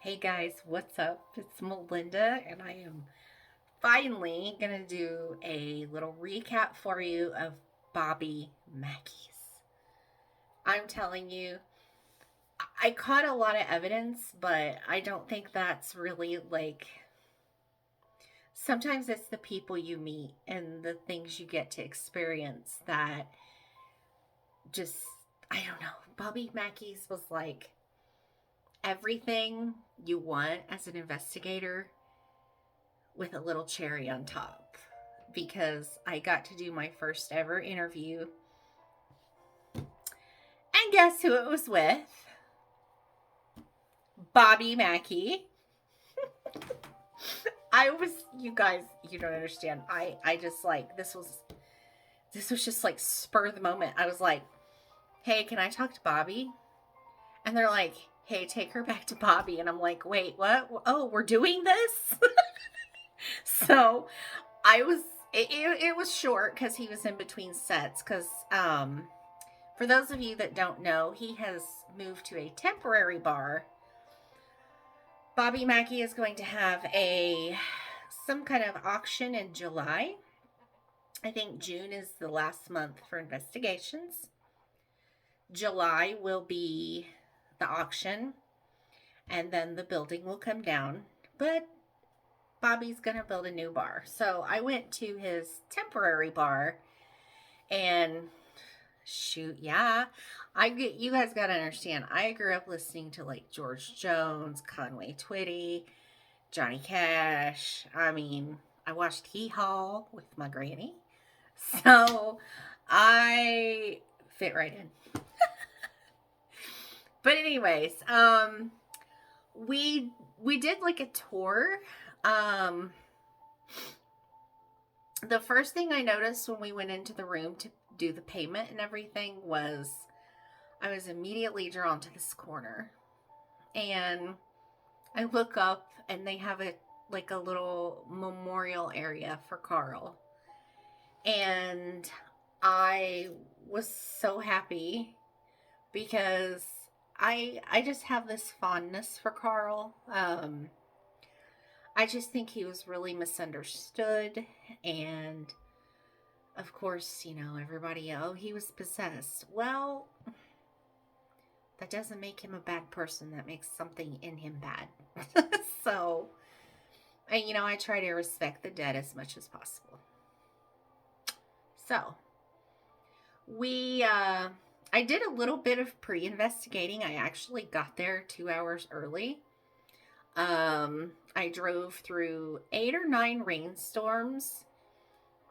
Hey guys, what's up? It's Melinda, and I am finally going to do a little recap for you of Bobby Mackey's. I'm telling you, I caught a lot of evidence, but I don't think that's really sometimes it's the people you meet and the things you get to experience that just, I don't know. Bobby Mackey's was like everything you want as an investigator with a little cherry on top because I got to do my first ever interview. And guess who it was with? Bobby Mackey. You guys, you don't understand. I just like, this was just like spur of the moment. I was like, hey, can I talk to Bobby? And they're like, hey, take her back to Bobby. And I'm like, wait, what? Oh, we're doing this? So it was short because he was in between sets because for those of you that don't know, he has moved to a temporary bar. Bobby Mackey is going to have some kind of auction in July. I think June is the last month for investigations. July will be the auction, and then the building will come down. But Bobby's going to build a new bar. So I went to his temporary bar, and shoot, yeah. You guys got to understand, I grew up listening to like George Jones, Conway Twitty, Johnny Cash. I mean, I watched Hee Haw with my granny. So I fit right in. But anyways, we did like a tour. Um the first thing I noticed when we went into the room to do the payment and everything was I was immediately drawn to this corner. And I look up and they have a little memorial area for Carl. And I was so happy because I just have this fondness for Carl. I just think he was really misunderstood, and of course, everybody, oh, he was possessed. Well, that doesn't make him a bad person. That makes something in him bad. So, I try to respect the dead as much as possible. So, I did a little bit of pre-investigating. I actually got there 2 hours early. I drove through 8 or 9 rainstorms,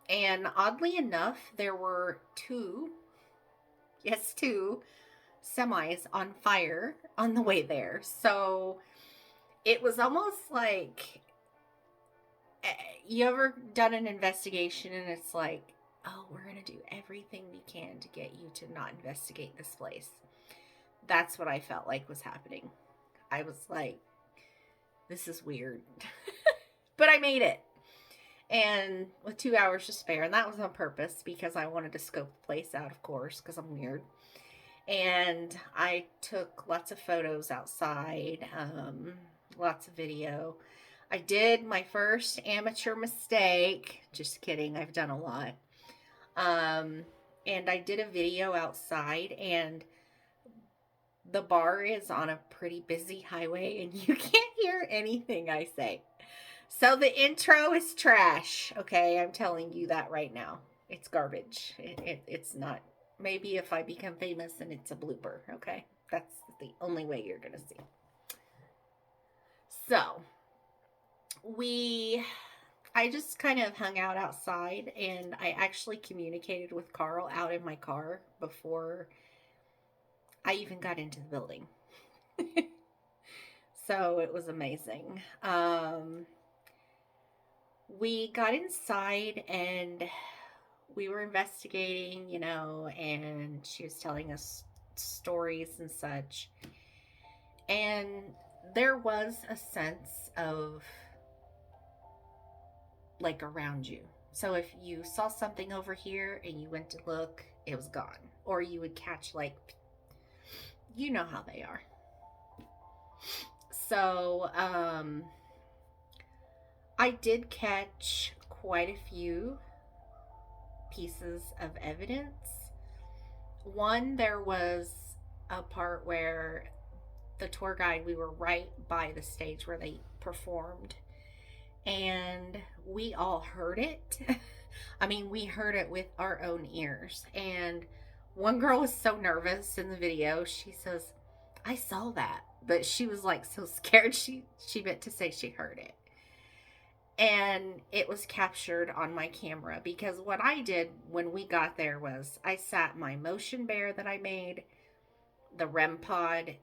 and oddly enough, there were two semis on fire on the way there. So it was almost like you ever done an investigation and it's like, oh, we're going to do everything we can to get you to not investigate this place. That's what I felt like was happening. I was like, this is weird. But I made it. And with 2 hours to spare, and that was on purpose because I wanted to scope the place out, of course, because I'm weird. And I took lots of photos outside, lots of video. I did my first amateur mistake. Just kidding, I've done a lot. And I did a video outside, and the bar is on a pretty busy highway, and you can't hear anything I say. So the intro is trash. Okay, I'm telling you that right now. It's garbage. It's not. Maybe if I become famous and it's a blooper. Okay, that's the only way you're gonna see. So I just kind of hung out outside, and I actually communicated with Carl out in my car before I even got into the building. So it was amazing. We got inside and we were investigating, and she was telling us stories and such. And there was a sense of like around you. So if you saw something over here and you went to look, it was gone. Or you would catch you know how they are. So, I did catch quite a few pieces of evidence. One, there was a part where the tour guide, we were right by the stage where they performed, and we all heard it. I mean, we heard it with our own ears. And one girl was so nervous in the video. She says, I saw that. But she was like so scared. She meant to say she heard it. And it was captured on my camera because what I did when we got there was I sat my motion bear that I made, the REM pod,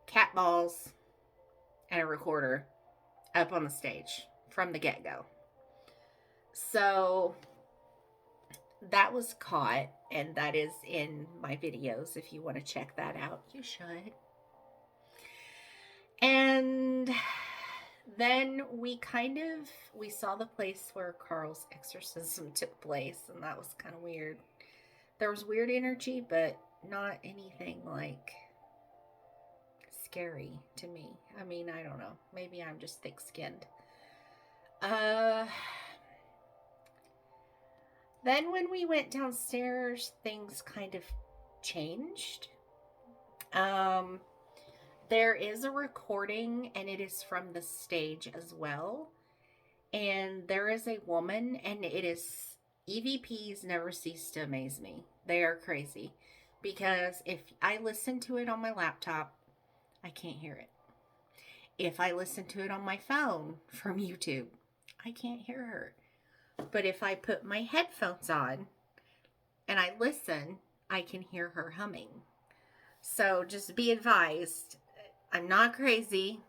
cat balls, and a recorder up on the stage from the get-go. So that was caught, and that is in my videos. If you want to check that out, you should. And then we saw the place where Carl's exorcism took place, and that was kind of weird. There was weird energy, but not anything like scary to me. I mean, I don't know. Maybe I'm just thick-skinned. Then when we went downstairs, things kind of changed. There is a recording, and it is from the stage as well. And there is a woman, and it is, EVPs never cease to amaze me. They are crazy. Because if I listen to it on my laptop, I can't hear it. If I listen to it on my phone from YouTube, I can't hear her. But if I put my headphones on and I listen, I can hear her humming. So just be advised, I'm not crazy.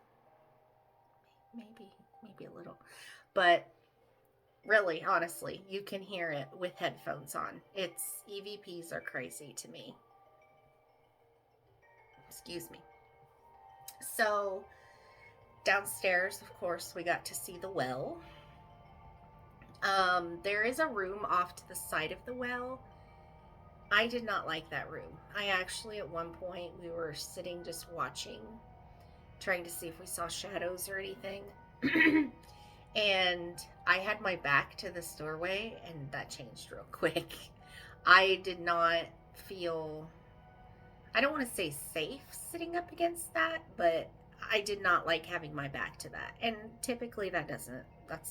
Maybe a little. But really, honestly, you can hear it with headphones on. EVPs are crazy to me. Excuse me. So downstairs, of course, we got to see the well. There is a room off to the side of the well. I did not like that room. I actually, at one point, we were sitting just watching, trying to see if we saw shadows or anything. And I had my back to this doorway, and that changed real quick. I did not feel, I don't want to say safe sitting up against that, but I did not like having my back to that. And typically that's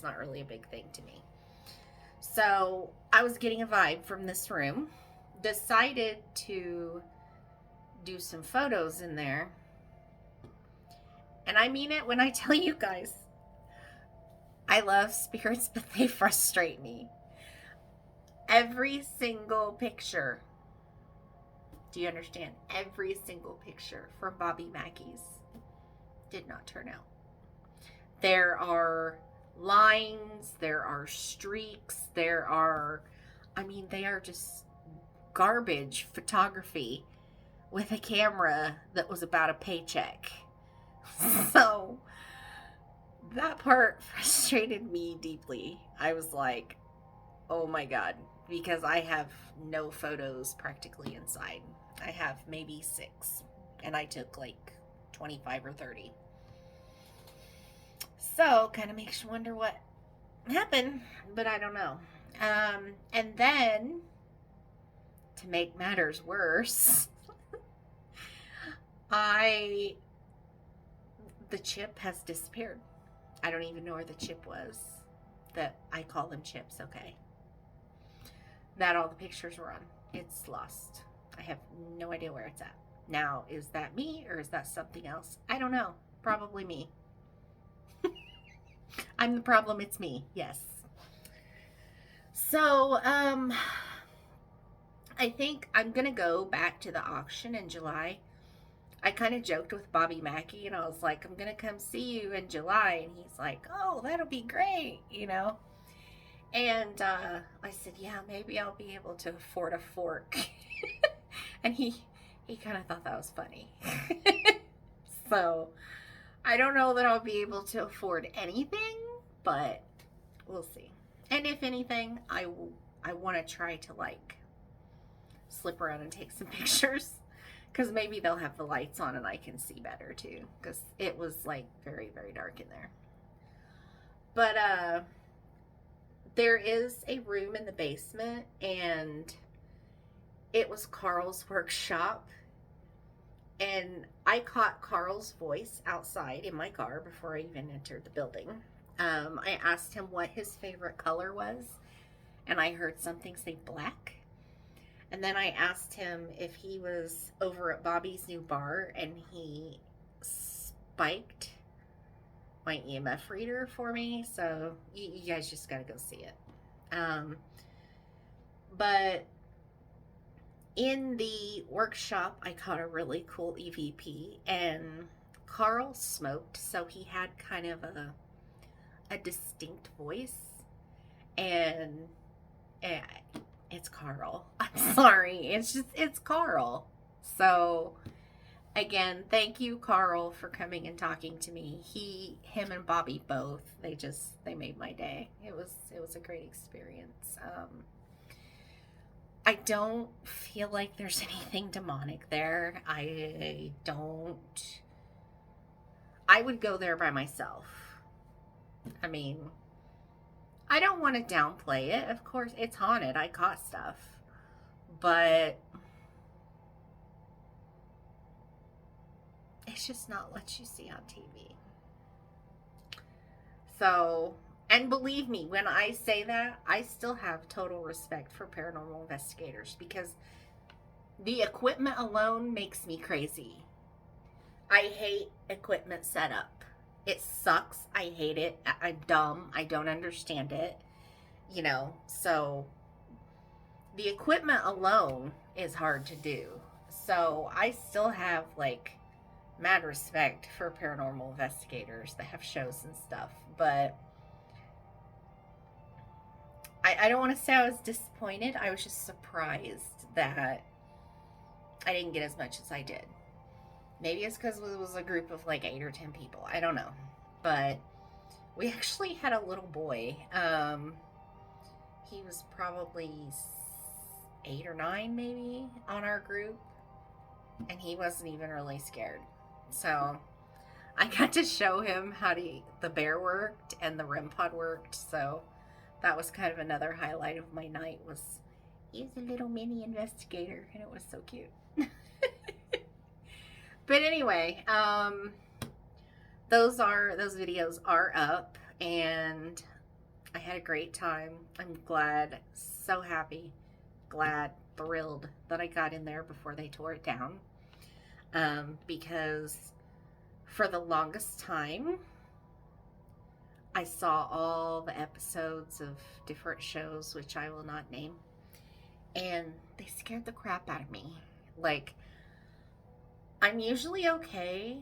not really a big thing to me. So I was getting a vibe from this room. Decided to do some photos in there. And I mean it when I tell you guys, I love spirits, but they frustrate me. Every single picture, do you understand? Every single picture from Bobby Mackey's did not turn out. There are lines, there are streaks, they are just garbage photography with a camera that was about a paycheck. So that part frustrated me deeply. I was like, oh my God, because I have no photos practically inside. I have maybe 6, and I took like 25 or 30. So kind of makes you wonder what happened, but I don't know. And then, to make matters worse, the chip has disappeared. I don't even know where the chip was. I call them chips, okay? That all the pictures were on. It's lost. I have no idea where it's at. Now, is that me or is that something else? I don't know. Probably me. I'm the problem, it's me. Yes. So, I think I'm going to go back to the auction in July. I kind of joked with Bobby Mackey, and I was like, I'm going to come see you in July. And he's like, oh, that'll be great, And I said, yeah, maybe I'll be able to afford a fork. And he kind of thought that was funny. So I don't know that I'll be able to afford anything, but we'll see. And if anything, I want to try to slip around and take some pictures, Because maybe they'll have the lights on and I can see better too. Because it was like very, very dark in there. But there is a room in the basement, and it was Carl's workshop. And I caught Carl's voice outside in my car before I even entered the building. I asked him what his favorite color was, and I heard something say black. And then I asked him if he was over at Bobby's new bar, and he spiked my EMF reader for me. So you guys just gotta go see it. But in the workshop, I caught a really cool EVP, and Carl smoked, so he had kind of a distinct voice. And it's Carl. I'm sorry. It's Carl. So again, thank you, Carl, for coming and talking to me. Him and Bobby both, they made my day. It was a great experience. I don't feel like there's anything demonic there. I would go there by myself. I mean, I don't want to downplay it. Of course, it's haunted. I caught stuff. But it's just not what you see on TV. So, and believe me, when I say that, I still have total respect for paranormal investigators, because the equipment alone makes me crazy. I hate equipment setup. It sucks. I hate it. I'm dumb. I don't understand it. So the equipment alone is hard to do. So I still have mad respect for paranormal investigators that have shows and stuff. But I don't want to say I was disappointed. I was just surprised that I didn't get as much as I did. Maybe it's because it was a group of 8 or 10 people. I don't know. But we actually had a little boy. He was probably 8 or 9 maybe on our group. And he wasn't even really scared. So I got to show him how the bear worked and the REM pod worked. So that was kind of another highlight of my night. He's a little mini investigator, and it was so cute. But anyway, those videos are up, and I had a great time. I'm glad, so happy, glad, thrilled that I got in there before they tore it down. Because for the longest time, I saw all the episodes of different shows, which I will not name, and they scared the crap out of me. I'm usually okay,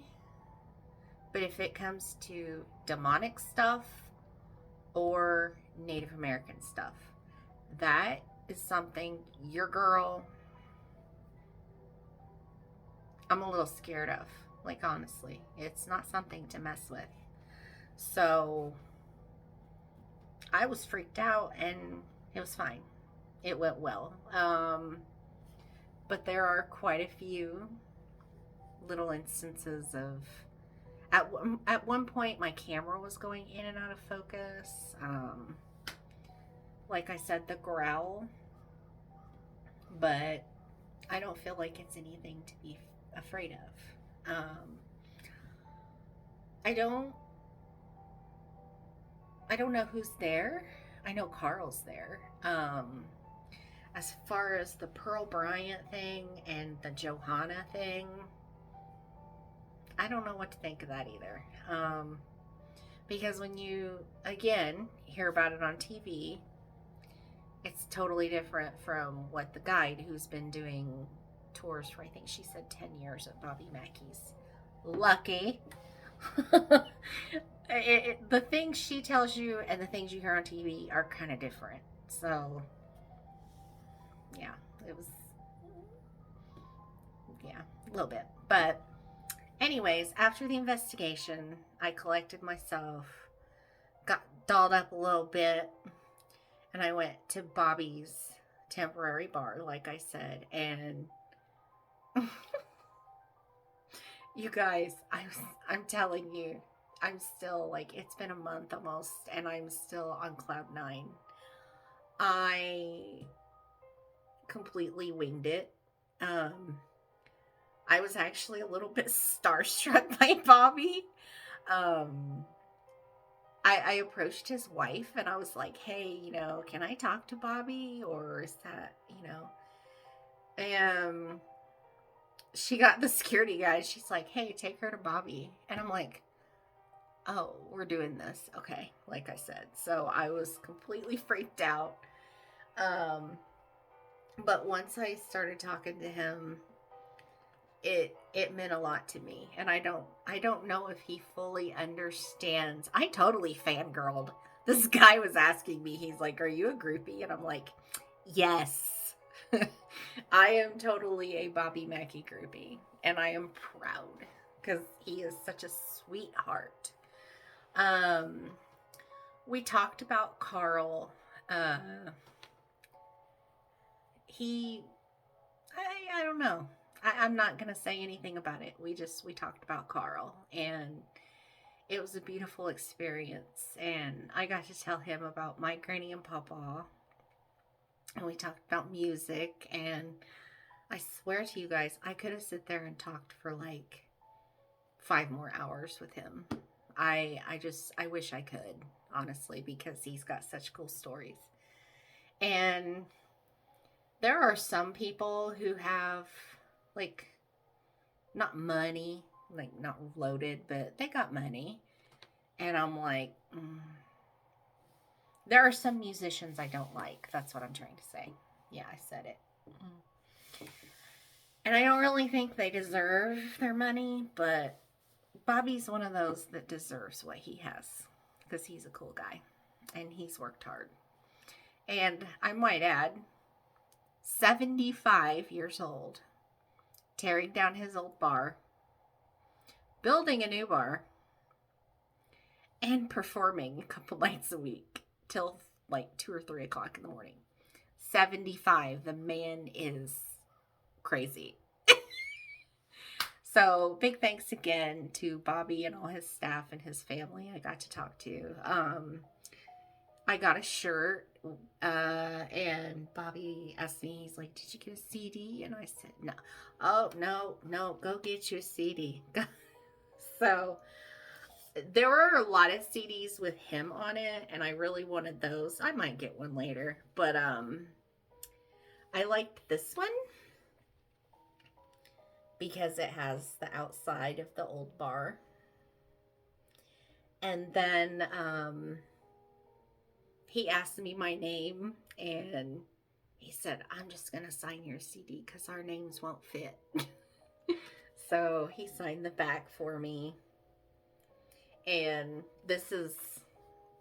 but if it comes to demonic stuff or Native American stuff, that is something your girl, I'm a little scared of. Honestly, it's not something to mess with. So I was freaked out, and it was fine. It went well. But there are quite a few little instances of, at one point my camera was going in and out of focus. Like I said, the growl. But I don't feel like it's anything to be afraid of. I don't know who's there. I know Carl's there. As far as the Pearl Bryant thing and the Johanna thing, I don't know what to think of that either. Because when you, again, hear about it on TV, it's totally different from what the guide, who's been doing tours for, I think she said 10 years at Bobby Mackey's. Lucky. The things she tells you and the things you hear on TV are kind of different. So, yeah, it was, a little bit. But anyways, after the investigation, I collected myself, got dolled up a little bit, and I went to Bobby's temporary bar, like I said, and You guys, I'm telling you, I'm still like, it's been a month almost, and I'm still on cloud nine. I completely winged it. Um, I was actually a little bit starstruck by Bobby. Um, I approached his wife and I was like, hey, can I talk to Bobby? Or is that. And she got the security guy. She's like, hey, take her to Bobby. And I'm like, oh, we're doing this. Okay, like I said. So I was completely freaked out. Um, but once I started talking to him, it meant a lot to me, and I don't know if he fully understands. I totally fangirled. This guy was asking me, he's like, are you a groupie? And I'm like, yes. I am totally a Bobby Mackey groupie, and I am proud because he is such a sweetheart. um we talked about Carl. uh he I don't know. I'm not gonna say anything about it. We talked about Carl, and it was a beautiful experience. And I got to tell him about my granny and papa, and we talked about music. And I swear to you guys, I could have sit there and talked for like 5 more hours with him. I wish I could, honestly, because he's got such cool stories. And there are some people who have, like, not money, like not loaded, but they got money. And I'm like, there are some musicians I don't like. That's what I'm trying to say. Yeah, I said it. And I don't really think they deserve their money, but Bobby's one of those that deserves what he has because he's a cool guy and he's worked hard. And I might add, 75 years old, tearing down his old bar, building a new bar, and performing a couple nights a week till like 2 or 3 o'clock in the morning. 75. The man is crazy. So big thanks again to Bobby and all his staff and his family I got to talk to. I got a shirt, and Bobby asked me, he's like, did you get a CD? And I said, no. Oh, no, go get you a CD. So there were a lot of CDs with him on it, and I really wanted those. I might get one later, but I liked this one because it has the outside of the old bar. And then he asked me my name, and he said, I'm just going to sign your CD because our names won't fit. So he signed the back for me. And this is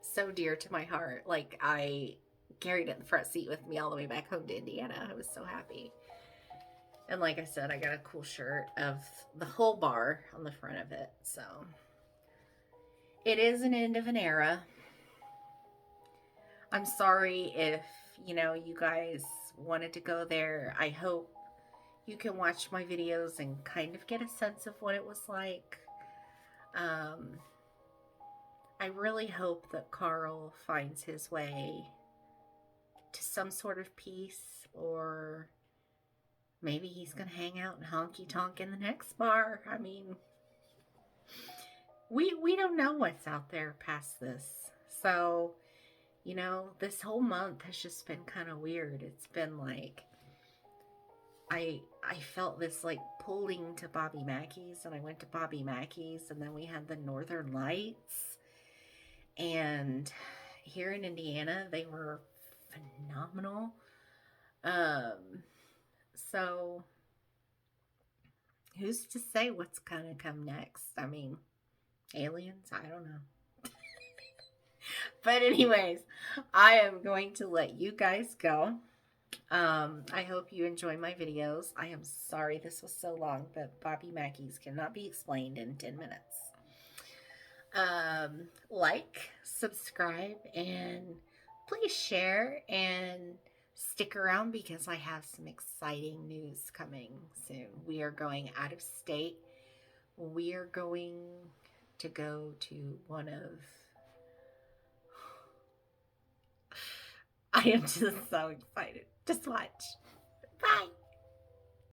so dear to my heart. Like, I carried it in the front seat with me all the way back home to Indiana. I was so happy. And like I said, I got a cool shirt of the whole bar on the front of it. So it is an end of an era. I'm sorry if, you guys wanted to go there. I hope you can watch my videos and kind of get a sense of what it was like. I really hope that Carl finds his way to some sort of peace, or maybe he's going to hang out and honky tonk in the next bar. I mean, we don't know what's out there past this. So, this whole month has just been kind of weird. It's been like, I felt this like pulling to Bobby Mackey's, and I went to Bobby Mackey's, and then we had the Northern Lights. And here in Indiana, they were phenomenal. So who's to say what's gonna come next? I mean, aliens? I don't know. But anyways, I am going to let you guys go. I hope you enjoy my videos. I am sorry this was so long, but Bobby Mackey's cannot be explained in 10 minutes. Like, subscribe, and please share and stick around because I have some exciting news coming soon. We are going out of state we're going to go to one of. I am just so excited. Just watch. Bye.